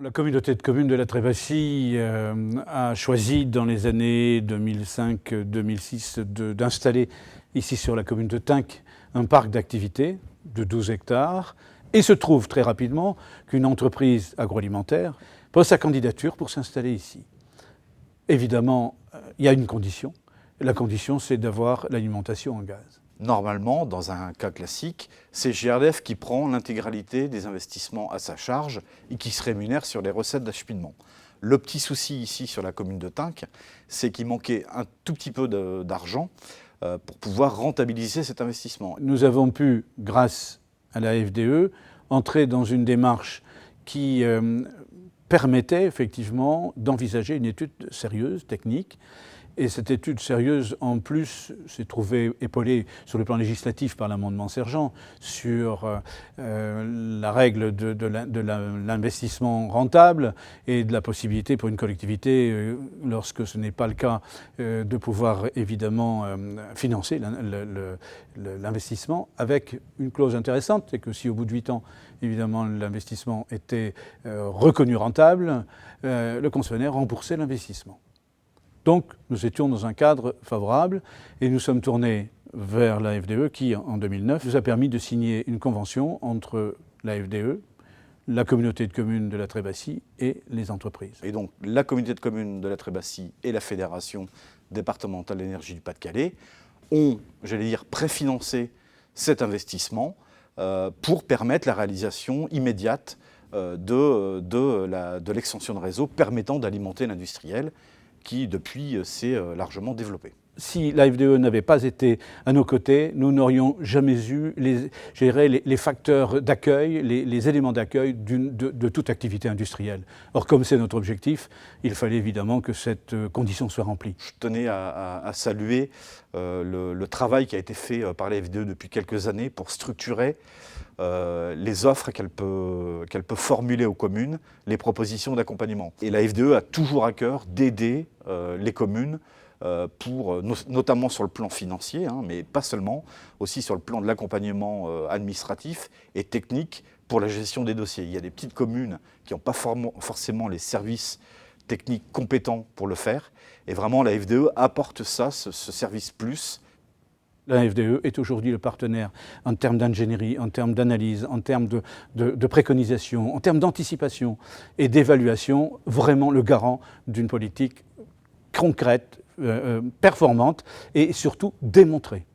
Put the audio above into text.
La communauté de communes de la Trébassie a choisi dans les années 2005-2006 d'installer ici sur la commune de Tinques un parc d'activités de 12 hectares. Et se trouve très rapidement qu'une entreprise agroalimentaire pose sa candidature pour s'installer ici. Évidemment, il y a une condition. La condition, c'est d'avoir l'alimentation en gaz. Normalement, dans un cas classique, c'est GRDF qui prend l'intégralité des investissements à sa charge et qui se rémunère sur les recettes d'acheminement. Le petit souci ici sur la commune de Tinques, c'est qu'il manquait un tout petit peu d'argent pour pouvoir rentabiliser cet investissement. Nous avons pu, grâce à la FDE, entrer dans une démarche qui permettait effectivement d'envisager une étude sérieuse, technique. Et cette étude sérieuse, en plus, s'est trouvée épaulée sur le plan législatif par l'amendement Sergent sur la règle de l'investissement rentable et de la possibilité pour une collectivité, lorsque ce n'est pas le cas, de pouvoir évidemment financer l'investissement avec une clause intéressante, c'est que si au bout de 8 ans, évidemment, l'investissement était reconnu rentable, le concessionnaire remboursait l'investissement. Donc, nous étions dans un cadre favorable et nous sommes tournés vers la FDE qui, en 2009, nous a permis de signer une convention entre la FDE, la communauté de communes de la Trébassie et les entreprises. Et donc, la communauté de communes de la Trébassie et la Fédération départementale de l'énergie du Pas-de-Calais ont, j'allais dire, préfinancé cet investissement pour permettre la réalisation immédiate de l'extension de réseau permettant d'alimenter l'industriel qui, depuis, s'est largement développé. Si la FDE n'avait pas été à nos côtés, nous n'aurions jamais eu les facteurs d'accueil, les éléments d'accueil de toute activité industrielle. Or, comme c'est notre objectif, il fallait évidemment que cette condition soit remplie. Je tenais à saluer le travail qui a été fait par la FDE depuis quelques années pour structurer les offres qu'elle peut formuler aux communes, les propositions d'accompagnement. Et la FDE a toujours à cœur d'aider les communes notamment sur le plan financier, mais pas seulement, aussi sur le plan de l'accompagnement administratif et technique pour la gestion des dossiers. Il y a des petites communes qui n'ont pas forcément les services techniques compétents pour le faire, et vraiment la FDE apporte ça, ce service plus. La FDE est aujourd'hui le partenaire en termes d'ingénierie, en termes d'analyse, en termes de préconisation, en termes d'anticipation et d'évaluation, vraiment le garant d'une politique concrète, performante et surtout démontrée.